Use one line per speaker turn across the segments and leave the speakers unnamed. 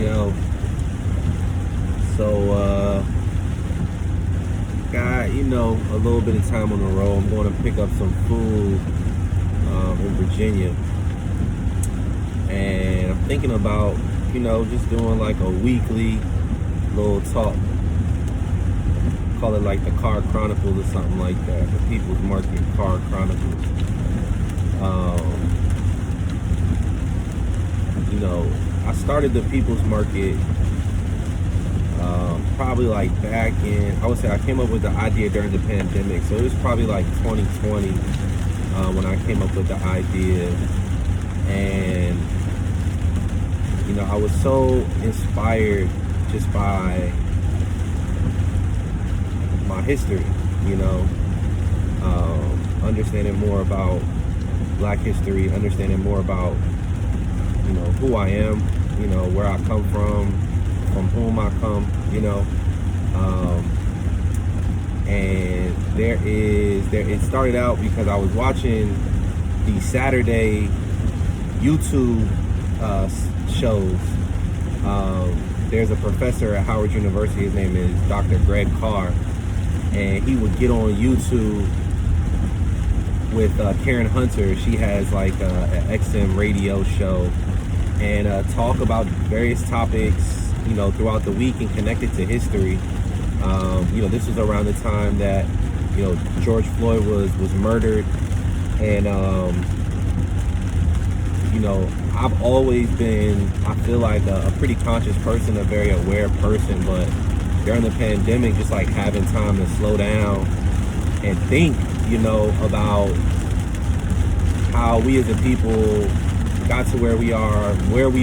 you know. So, got, a little bit of time on the road. I'm going to pick up some food in Virginia. And I'm thinking about, just doing like a weekly little talk. Call it like the Car Chronicles or something like that. The People's Market Car Chronicles. I started the People's Market probably like back in, I would say I came up with the idea during the pandemic. So it was probably like 2020 when I came up with the idea. And, I was so inspired just by my history, understanding more about Black history, understanding more about, who I am, where I come from whom I come, and it started out because I was watching the Saturday YouTube shows. There's a professor at Howard University, his name is Dr. Greg Carr, and he would get on YouTube with Karen Hunter. She has like an XM radio show, and talk about various topics, throughout the week and connected to history. This was around the time that, George Floyd was murdered, and I've always been, I feel like a pretty conscious person, a very aware person, but during the pandemic, just like having time to slow down and think, about how we as a people got to where we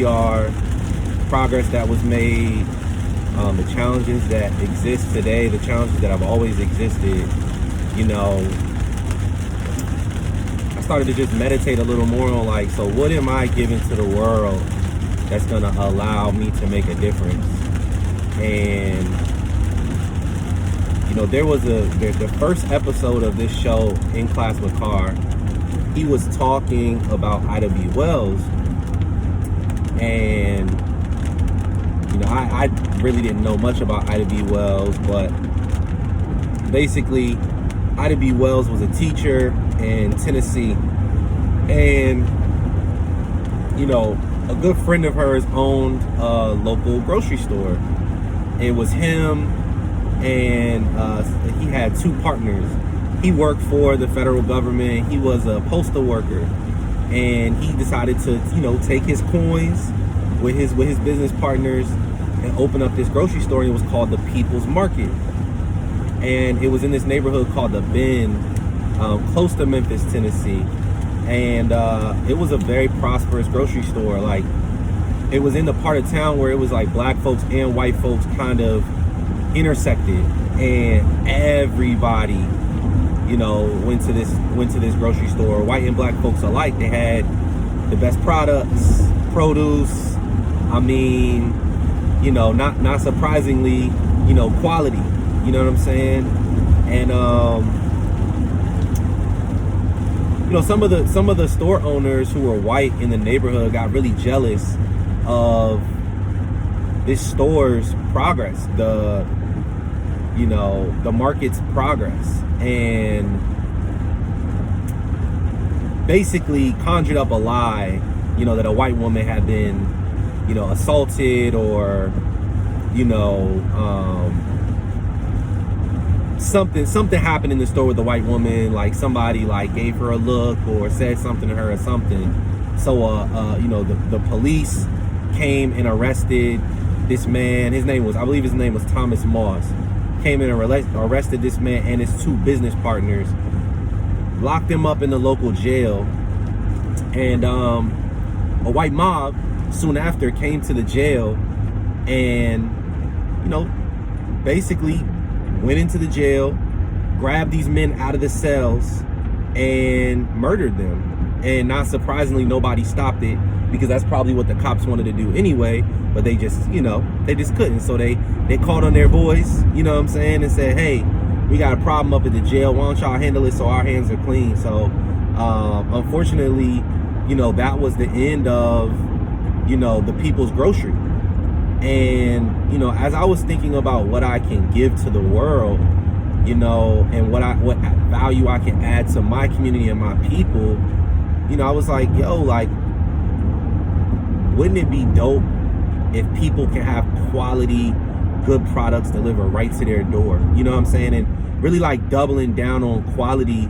are, progress that was made, the challenges that exist today, the challenges that have always existed. I started to just meditate a little more on like, so what am I giving to the world that's gonna allow me to make a difference? And there was the first episode of this show, In Class with Carr, he was talking about Ida B. Wells, and I really didn't know much about Ida B. Wells, but basically Ida B. Wells was a teacher in Tennessee, and a good friend of hers owned a local grocery store. It was him, and he had two partners. He worked for the federal government. He was a postal worker, and he decided to take his coins with his business partners and open up this grocery store. And it was called the People's Market, and it was in this neighborhood called the Bend, close to Memphis, Tennessee. And it was a very prosperous grocery store. Like, it was in the part of town where it was like Black folks and white folks kind of intersected, and everybody went to this grocery store, white and Black folks alike. They had the best products, produce, not surprisingly, quality, you know what I'm saying? And some of the store owners who were white in the neighborhood got really jealous of this store's progress, the market's progress, and basically conjured up a lie, that a white woman had been, assaulted, or, something happened in the store with the white woman, like somebody like gave her a look or said something to her or something. So, the police came and arrested this man. I believe his name was Thomas Moss. Came in and arrested this man and his two business partners, locked them up in the local jail, and a white mob soon after came to the jail and basically went into the jail, grabbed these men out of the cells, and murdered them. And not surprisingly, nobody stopped it, because that's probably what the cops wanted to do anyway, but they just couldn't. So they called on their boys, and said, hey, we got a problem up at the jail, why don't y'all handle it so our hands are clean? So unfortunately, that was the end of the People's Grocery. And, as I was thinking about what I can give to the world, and what value I can add to my community and my people, I was like, yo, like, wouldn't it be dope if people can have quality, good products delivered right to their door? You know what I'm saying? And really like doubling down on quality.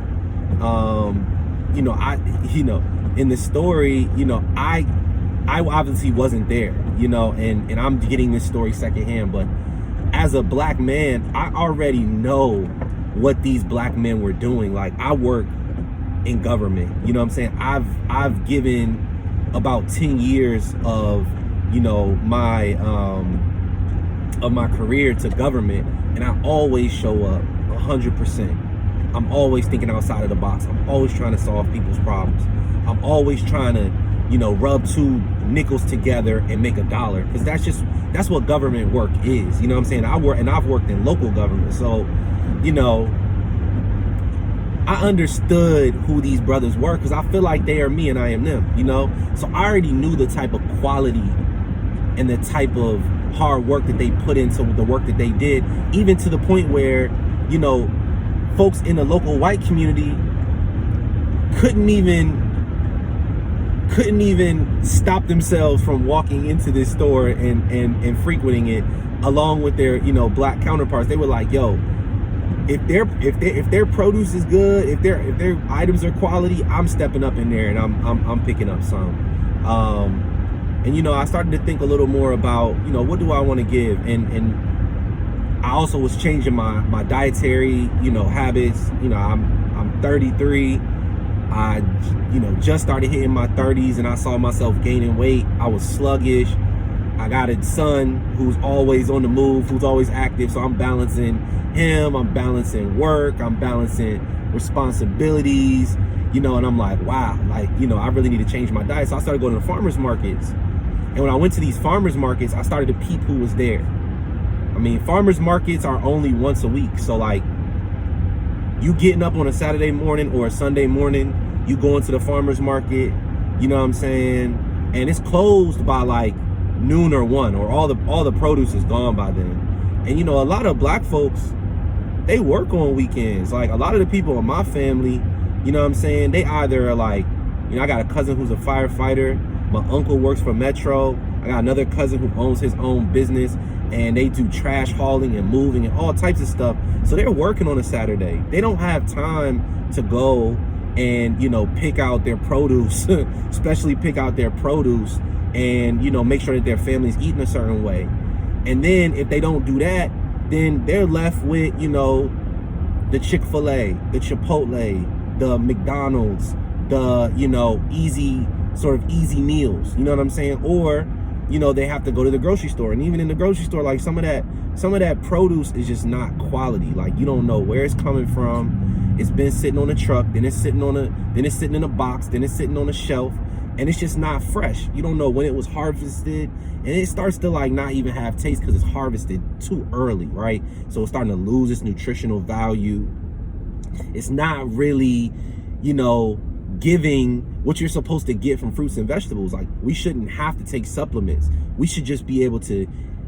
In the story, I obviously wasn't there, and I'm getting this story secondhand, but as a black man, I already know what these black men were doing. Like, I work in government, you know what I'm saying? I've given about 10 years of, my career to government, and I always show up 100%. I'm always thinking outside of the box. I'm always trying to solve people's problems. I'm always trying to, rub two nickels together and make $1, because that's what government work is. You know what I'm saying? I've worked in local government, so I understood who these brothers were, because I feel like they are me and I am them. So I already knew the type of quality and the type of hard work that they put into the work that they did, even to the point where folks in the local white community couldn't even stop themselves from walking into this store and frequenting it along with their black counterparts. They were like, yo, if their produce is good, if their items are quality, I'm stepping up in there and I'm picking up some. And I started to think a little more about what do I want to give, and I also was changing my dietary habits. I'm 33. I just started hitting my 30s, and I saw myself gaining weight. I was sluggish. I got a son who's always on the move, who's always active, so I'm balancing him, I'm balancing work, I'm balancing responsibilities, and I'm like, wow, like, I really need to change my diet. So I started going to the farmers markets, and when I went to these farmers markets, I started to peep who was there. I mean, farmers markets are only once a week, so like, you getting up on a Saturday morning or a Sunday morning, you going to the farmers market, you know what I'm saying, and it's closed by like noon or 1, or all the produce is gone by then. And a lot of black folks, they work on weekends. Like, a lot of the people in my family, you know what I'm saying, they either are like, I got a cousin who's a firefighter, my uncle works for Metro, I got another cousin who owns his own business, and they do trash hauling and moving and all types of stuff. So they're working on a Saturday. They don't have time to go and pick out their produce, especially pick out their produce, and make sure that their family's eating a certain way. And then if they don't do that, then they're left with the Chick-fil-A, the Chipotle, the McDonald's, the easy meals, you know what I'm saying? Or they have to go to the grocery store, and even in the grocery store, like, some of that produce is just not quality. Like, you don't know where it's coming from. It's been sitting on a truck, then it's sitting in a box, then it's sitting on a shelf, and it's just not fresh. You don't know when it was harvested, and it starts to like not even have taste because it's harvested too early, right? So it's starting to lose its nutritional value. It's not really, giving what you're supposed to get from fruits and vegetables. Like, we shouldn't have to take supplements. We should just be able to,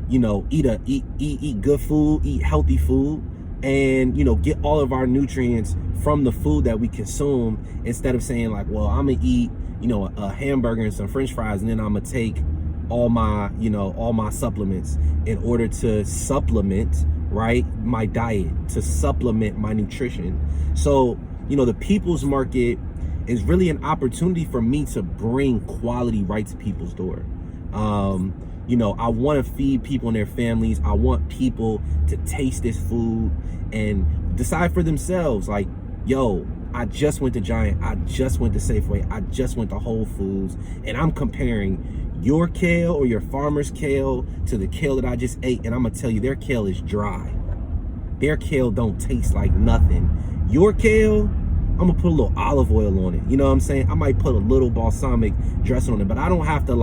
eat good food, eat healthy food, and get all of our nutrients from the food that we consume, instead of saying like, well, I'm gonna eat a hamburger and some French fries, and then I'm gonna take all my supplements in order to supplement, right, my diet, to supplement my nutrition. So the people's market is really an opportunity for me to bring quality right to people's door. I want to feed people and their families. I want people to taste this food and decide for themselves, like, yo, I just went to Giant, I just went to Safeway, I just went to Whole Foods, and I'm comparing your kale or your farmer's kale to the kale that I just ate, and I'm gonna tell you, their kale is dry. Their kale don't taste like nothing. Your kale, I'm gonna put a little olive oil on it. You know what I'm saying? I might put a little balsamic dressing on it, but I don't have to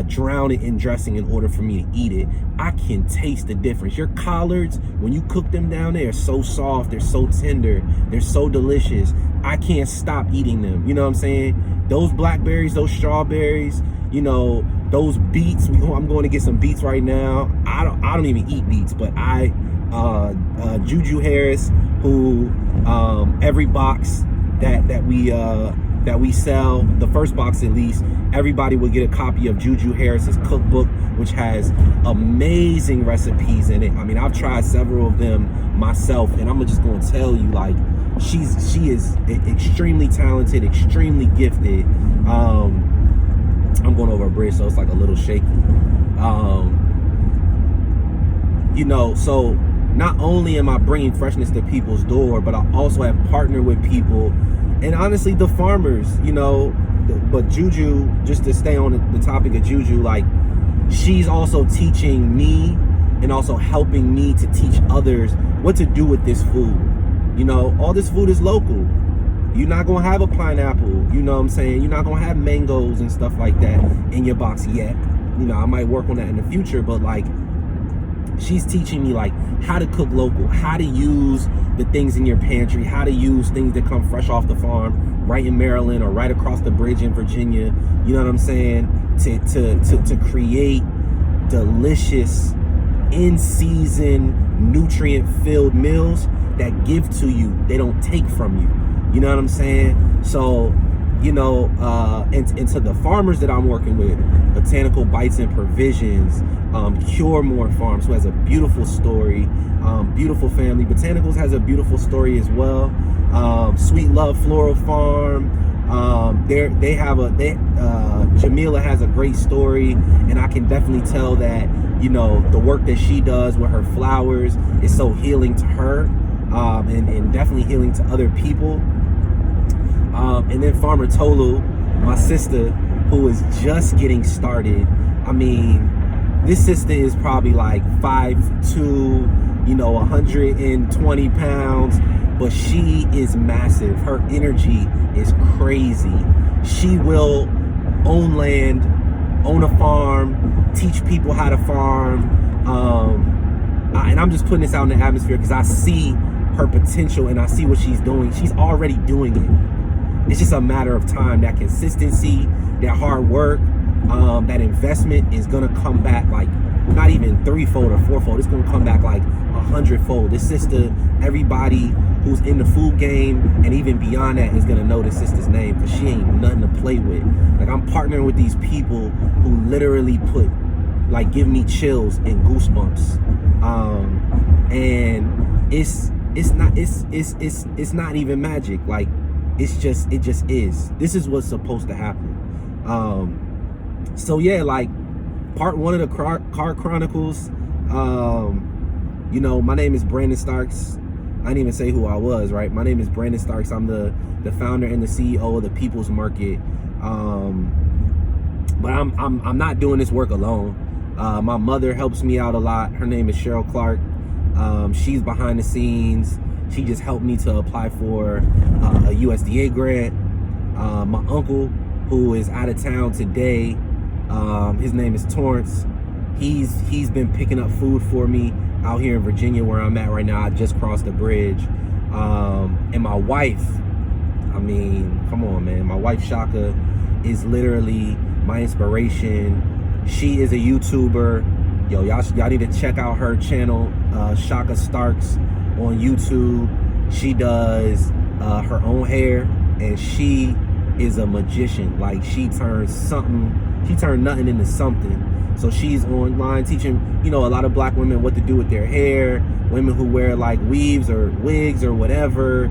drown it in dressing in order for me to eat it. I can taste the difference. Your collards, when you cook them down, they are so soft, they're so tender, they're so delicious. I can't stop eating them. You know what I'm saying? Those blackberries, those strawberries, you know, those beets. I'm going to get some beets right now. I don't even eat beets, but Juju Harris, who every box that we sell, the first box at least, everybody will get a copy of Juju Harris's cookbook, which has amazing recipes in it. I mean, I've tried several of them myself, and I'm just going to tell you, like, she is extremely talented, extremely gifted. I'm going over a bridge, so it's like a little shaky. You know, so not only am I bringing freshness to people's door, but I also have partnered with people, and honestly, the farmers, you know. But Juju, just to stay on the topic of Juju, like, she's also teaching me and also helping me to teach others what to do with this food. You know, all this food is local. You're not going to have a pineapple, you know what I'm saying? You're not going to have mangoes and stuff like that in your box yet. You know, I might work on that in the future, but like, she's teaching me like how to cook local, how to use the things in your pantry, how to use things that come fresh off the farm right in Maryland or right across the bridge in Virginia. You know what I'm saying? To create delicious, in-season, nutrient-filled meals that give to you, they don't take from you. You know what I'm saying? So, you know, and to the farmers that I'm working with, Botanical Bites and Provisions, Cure More Farms, who has a beautiful story, beautiful family. Botanicals has a beautiful story as well. Sweet Love Floral Farm, Jamila has a great story, and I can definitely tell that, you know, the work that she does with her flowers is so healing to her, and definitely healing to other people. And then Farmer Tolu, my sister, who is just getting started. I mean, this sister is probably like 5'2", you know, 120 pounds, but she is massive. Her energy is crazy. She will own land, own a farm, teach people how to farm. And I'm just putting this out in the atmosphere because I see her potential and I see what she's doing. She's already doing it. It's just a matter of time. That consistency, that hard work, that investment is gonna come back like not even threefold or fourfold. It's gonna come back like 100-fold. This sister, everybody who's in the food game and even beyond that is gonna know this sister's name, because she ain't nothing to play with. Like, I'm partnering with these people who literally give me chills and goosebumps. And it's not even magic. Like, it just is. This is what's supposed to happen. So yeah, like, part one of the Car Chronicles. You know, my name is Brandon Starks. I didn't even say who I was, right? My name is Brandon Starks. I'm the founder and the CEO of the People's Market. But I'm not doing this work alone. My mother helps me out a lot. Her name is Cheryl Clark. She's behind the scenes. She just helped me to apply for a USDA grant. My uncle, who is out of town today, his name is Torrance. He's been picking up food for me out here in Virginia, where I'm at right now. I just crossed the bridge. And my wife, I mean, come on, man. My wife, Shaka, is literally my inspiration. She is a YouTuber. Yo, y'all need to check out her channel, Shaka Starks, on YouTube. She does her own hair, and she is a magician. Like, she turned nothing into something. So she's online teaching, you know, a lot of black women what to do with their hair, women who wear like weaves or wigs or whatever.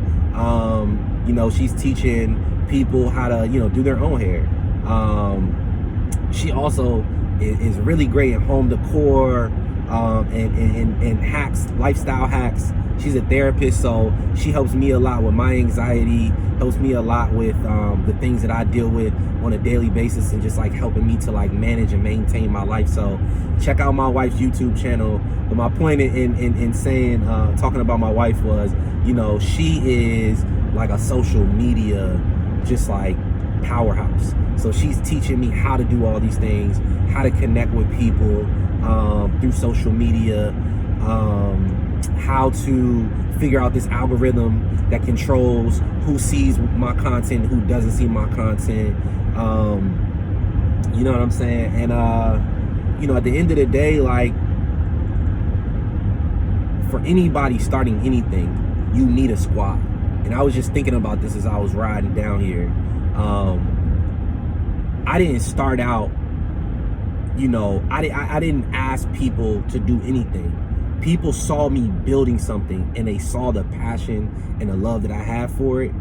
You know, she's teaching people how to, you know, do their own hair. She also is really great in home decor, and hacks, lifestyle hacks. She's a therapist, so she helps me a lot with my anxiety, helps me a lot with the things that I deal with on a daily basis, and just like helping me to like manage and maintain my life. So check out my wife's YouTube channel. But my point in saying, talking about my wife was, you know, she is like a social media, just like powerhouse. So she's teaching me how to do all these things, how to connect with people through social media, how to figure out this algorithm that controls who sees my content, who doesn't see my content. You know what I'm saying? And at the end of the day, like, for anybody starting anything, you need a squad. And I was just thinking about this as I was riding down here. I didn't start out, I didn't ask people to do anything. People saw me building something, and they saw the passion and the love that I have for it,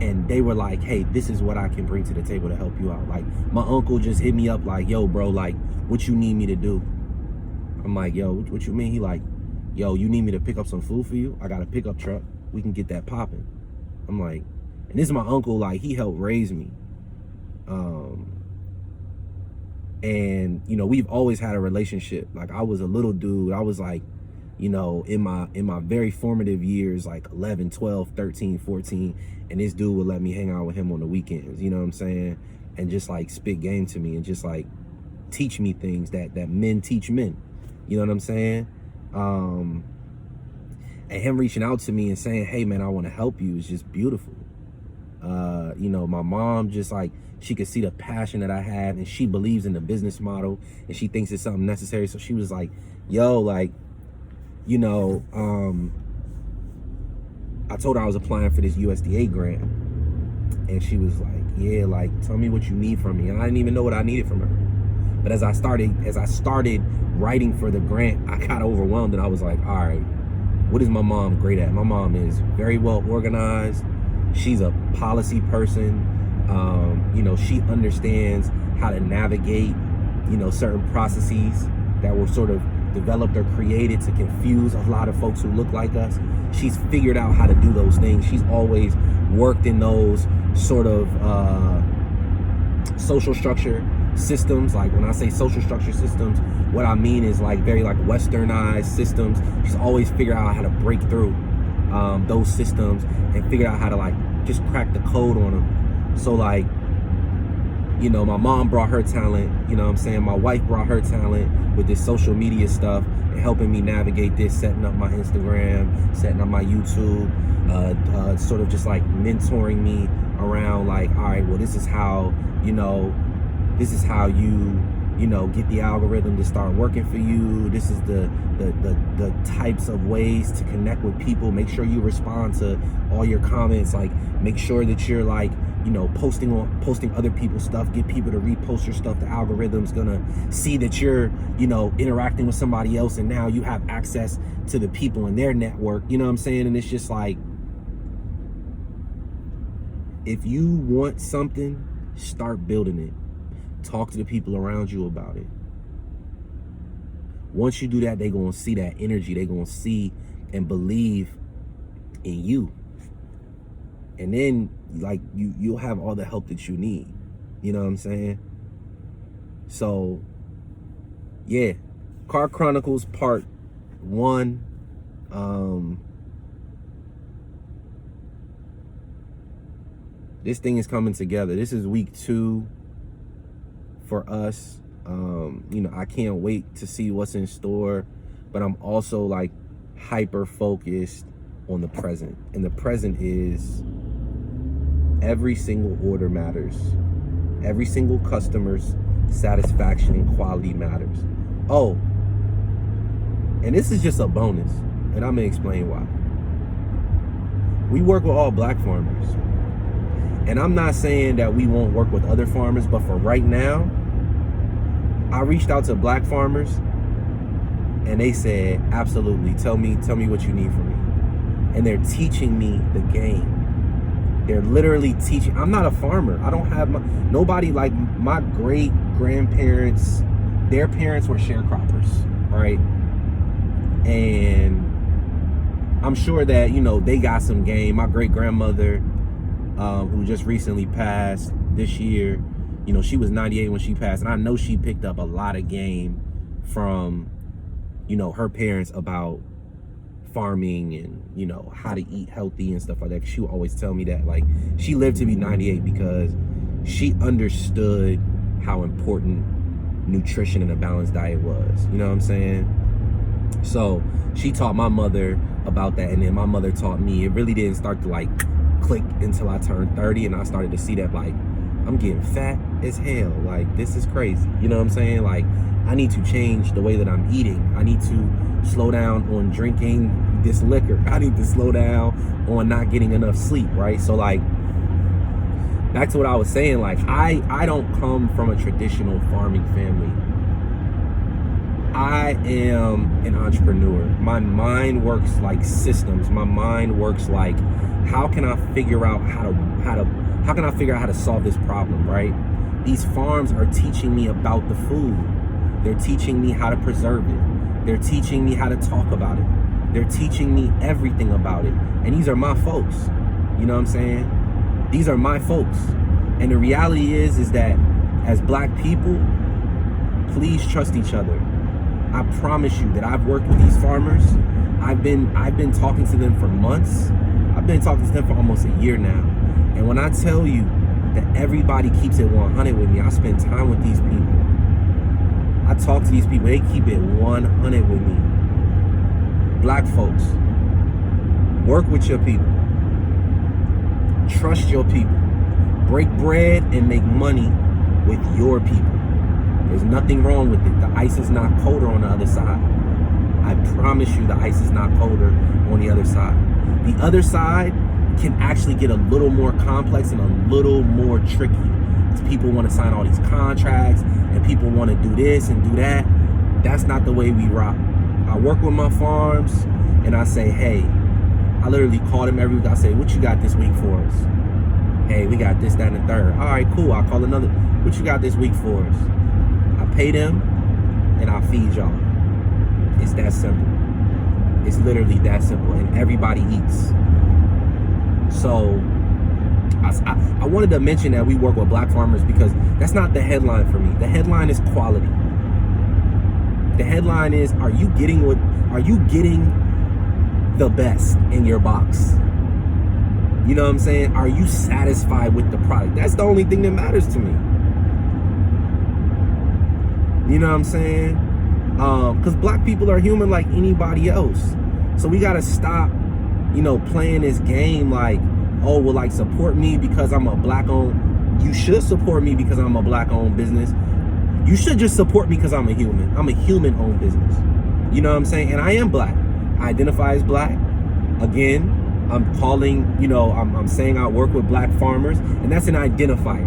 and they were like, hey, this is what I can bring to the table to help you out. Like, my uncle just hit me up like, yo, bro, like, what you need me to do? I'm like, yo, what you mean? He like, yo, you need me to pick up some food for you? I got a pickup truck. We can get that popping. I'm like, and this is my uncle, like, he helped raise me. And, we've always had a relationship. Like, I was a little dude. I was like, in my very formative years, like 11, 12, 13, 14, and this dude would let me hang out with him on the weekends, you know what I'm saying? And just like spit game to me and just like teach me things that men teach men, you know what I'm saying? And him reaching out to me and saying, hey man, I want to help you is just beautiful. My mom, just like, she could see the passion that I had, and she believes in the business model, and she thinks it's something necessary. So she was like, yo, like, I told her I was applying for this USDA grant, and she was like, yeah, like, tell me what you need from me. And I didn't even know what I needed from her. But as I started writing for the grant, I got overwhelmed, and I was like, all right, what is my mom great at? My mom is very well organized. She's a policy person. She understands how to navigate, certain processes that were sort of developed or created to confuse a lot of folks who look like us. She's figured out how to do those things. She's always worked in those sort of social structure systems. Like, when I say social structure systems, what I mean is like very like westernized systems. She's always figured out how to break through those systems and figure out how to like just crack the code on them. So like, my mom brought her talent, my wife brought her talent with this social media stuff and helping me navigate this, setting up my Instagram, setting up my YouTube, sort of just like mentoring me around like, all right, well, this is how you get the algorithm to start working for you. This is the types of ways to connect with people. Make sure you respond to all your comments. Like, make sure that you're like, posting other people's stuff. Get people to repost your stuff. The algorithm's gonna see that you're, interacting with somebody else, and now you have access to the people in their network. You know what I'm saying? And it's just like, if you want something, start building it. Talk to the people around you about it. Once you do that, they're going to see that energy. They're going to see and believe in you. And then, like, you'll have all the help that you need. You know what I'm saying? So, yeah. Car Chronicles Part 1. This thing is coming together. This is week 2 for us. I can't wait to see what's in store, but I'm also like hyper focused on the present. And the present is every single order matters. Every single customer's satisfaction and quality matters. Oh, and this is just a bonus, and I'm gonna explain why. We work with all black farmers. And I'm not saying that we won't work with other farmers, but for right now, I reached out to black farmers and they said, absolutely, tell me what you need from me. And they're teaching me the game. They're literally teaching. I'm not a farmer. I don't have nobody like my great grandparents. Their parents were sharecroppers, right? And I'm sure that, they got some game. My great grandmother, who just recently passed this year, she was 98 when she passed, and I know she picked up a lot of game from, her parents about farming and, how to eat healthy and stuff like that. She would always tell me that, like, she lived to be 98 because she understood how important nutrition and a balanced diet was. You know what I'm saying? So she taught my mother about that, and then my mother taught me. It really didn't start to like click until I turned 30, and I started to see that like I'm getting fat as hell. Like, this is crazy. You know what I'm saying? Like, I need to change the way that I'm eating. I need to slow down on drinking this liquor. I need to slow down on not getting enough sleep, right? So like, back to what I was saying, like I don't come from a traditional farming family. I am an entrepreneur. My mind works like systems. My mind works like, how can I figure out how to solve this problem, right? These farms are teaching me about the food. They're teaching me how to preserve it. They're teaching me how to talk about it. They're teaching me everything about it. And these are my folks. You know what I'm saying? These are my folks. And the reality is that as black people, please trust each other. I promise you that I've worked with these farmers. I've been talking to them for months. I've been talking to them for almost a year now. And when I tell you that everybody keeps it 100 with me, I spend time with these people. I talk to these people, they keep it 100 with me. Black folks, work with your people. Trust your people. Break bread and make money with your people. There's nothing wrong with it. The ice is not colder on the other side. I promise you the ice is not colder on the other side. The other side can actually get a little more complex and a little more tricky. Because people want to sign all these contracts and people want to do this and do that. That's not the way we rock. I work with my farms and I say, hey, I literally call them every week. I say, what you got this week for us? Hey, we got this, that, and the third. All right, cool. I'll call another. What you got this week for us? I pay them and I feed y'all. It's that simple. It's literally that simple. And everybody eats. So I wanted to mention that we work with black farmers because that's not the headline for me. The headline is quality. The headline is, are you getting the best in your box? You know what I'm saying? Are you satisfied with the product? That's the only thing that matters to me. You know what I'm saying? Because black people are human like anybody else. So we got to stop, playing this game like, oh, well, like, support me because I'm a black-owned. You should support me because I'm a black-owned business. You should just support me because I'm a human. I'm a human-owned business. You know what I'm saying? And I am black. I identify as black. Again, I'm calling, I'm saying I work with black farmers, and that's an identifier.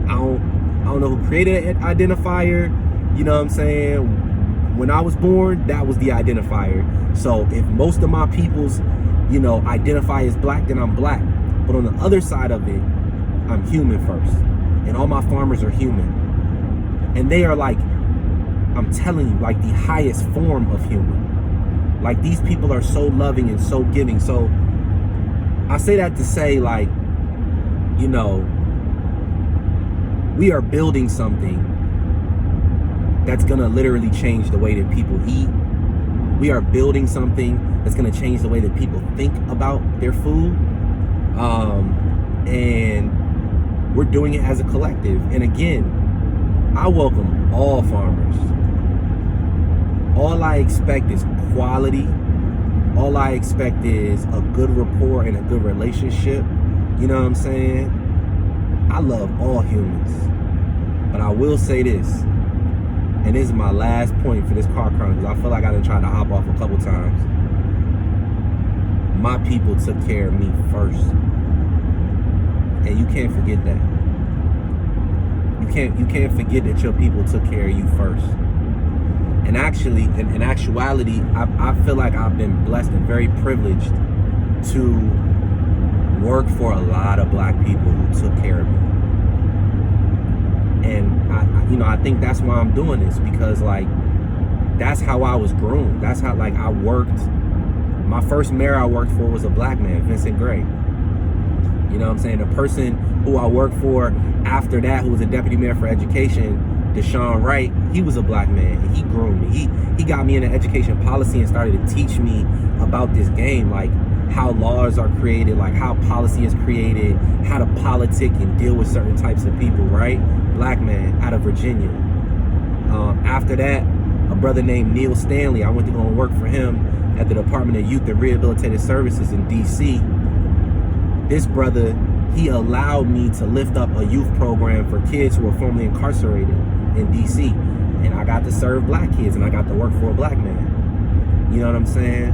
I don't know who created an identifier. You know what I'm saying? When I was born, that was the identifier. So if most of my peoples, identify as black, then I'm black. But on the other side of it, I'm human first. And all my farmers are human. And they are like, I'm telling you, like the highest form of human. Like, these people are so loving and so giving. So I say that to say, like, we are building something that's gonna literally change the way that people eat. We are building something that's gonna change the way that people think about their food. And we're doing it as a collective. And again, I welcome all farmers. All I expect is quality. All I expect is a good rapport and a good relationship. You know what I'm saying? I love all humans. But I will say this, and this is my last point for this car Chronicles. I feel like I done tried to hop off a couple times. My people took care of me first. And you can't forget that. You can't forget that your people took care of you first. And actually, in actuality, I feel like I've been blessed and very privileged to work for a lot of black people who took care of me. And I think that's why I'm doing this, because like, that's how I was groomed. That's how, like, I worked. My first mayor I worked for was a black man, Vincent Gray. You know what I'm saying? The person who I worked for after that, who was a deputy mayor for education, Deshaun Wright, he was a black man. And he groomed me. He got me into education policy and started to teach me about this game. Like, how laws are created, like how policy is created, how to politic and deal with certain types of people, right? Black man out of Virginia. After that, a brother named Neil Stanley, I went to go and work for him at the Department of Youth and Rehabilitative Services in DC. This brother, he allowed me to lift up a youth program for kids who were formerly incarcerated in DC. And I got to serve black kids, and I got to work for a black man. You know what I'm saying?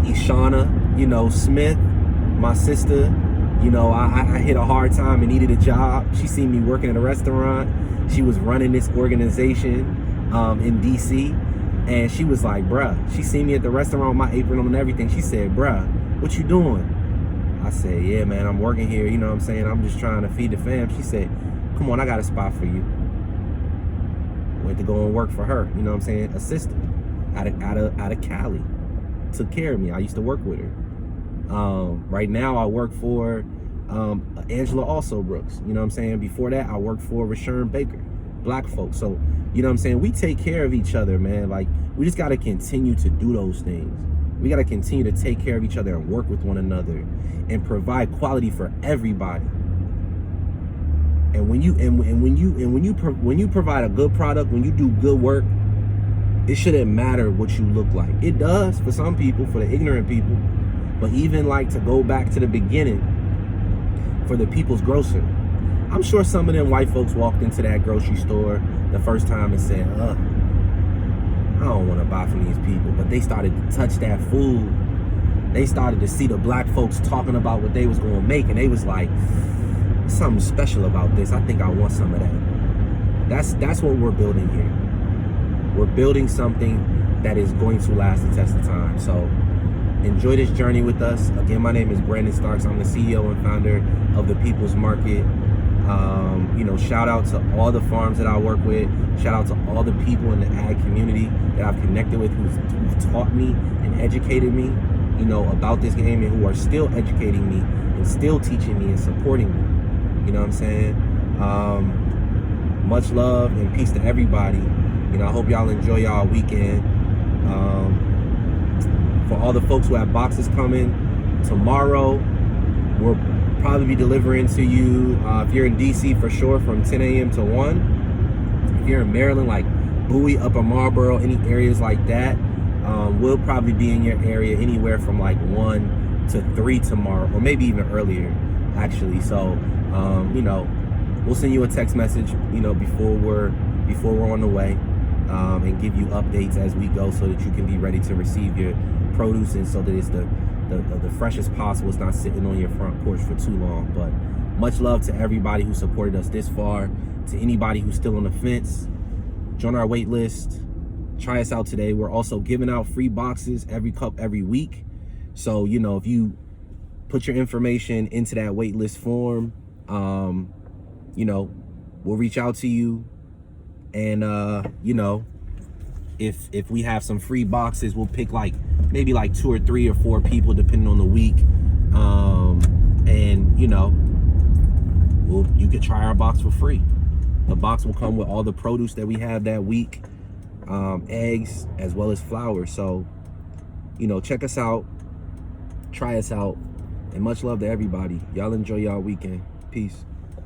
Ishana, Smith, my sister, I hit a hard time and needed a job. She seen me working at a restaurant. She was running this organization in DC. And she was like, bruh, she seen me at the restaurant with my apron on and everything. She said, bruh, what you doing? I said, yeah, man, I'm working here. You know what I'm saying? I'm just trying to feed the fam. She said, come on, I got a spot for you. Went to go and work for her. You know what I'm saying? Assistant out of Cali. Took care of me. I used to work with her. Right now I work for Angela also Brooks. You know what I'm saying? Before that, I worked for Rashawn Baker. Black folks. So, you know what I'm saying? We take care of each other, man. Like, we just got to continue to do those things. We got to continue to take care of each other and work with one another and provide quality for everybody. And when you provide a good product, when you do good work, it shouldn't matter what you look like. It does for some people, for the ignorant people. But even like to go back to the beginning, for the people's grocer, I'm sure some of them white folks walked into that grocery store the first time and said, I don't want to buy from these people. But they started to touch that food. They started to see the black folks talking about what they was going to make. And they was like, something special about this. I think I want some of that. That's what we're building here. We're building something that is going to last the test of time. So enjoy this journey with us. Again, my name is Brandon Starks. I'm the CEO and founder of the People's Market. Shout out to all the farms that I work with. Shout out to all the people in the ag community that I've connected with, who've taught me and educated me, about this game, and who are still educating me and still teaching me and supporting me. You know what I'm saying? Much love and peace to everybody. I hope y'all enjoy y'all weekend. For all the folks who have boxes coming, tomorrow we'll probably be delivering to you, if you're in DC for sure, from 10 a.m. to 1. If you're in Maryland, like Bowie, Upper Marlboro, any areas like that, we'll probably be in your area anywhere from like 1 to 3 tomorrow, or maybe even earlier, actually. So, we'll send you a text message, before we're on the way, and give you updates as we go, so that you can be ready to receive your produce, and so that it's the freshest possible. It's not sitting on your front porch for too long. But much love to everybody who supported us this far. To anybody who's still on the fence, join our wait list. Try us out today. We're also giving out free boxes every week. So, if you put your information into that wait list form, we'll reach out to you. And, if we have some free boxes, we'll pick maybe 2 or 3 or 4 people, depending on the week. You could try our box for free. The box will come with all the produce that we have that week, eggs, as well as flour. So, check us out, try us out, and much love to everybody. Y'all enjoy y'all weekend. Peace.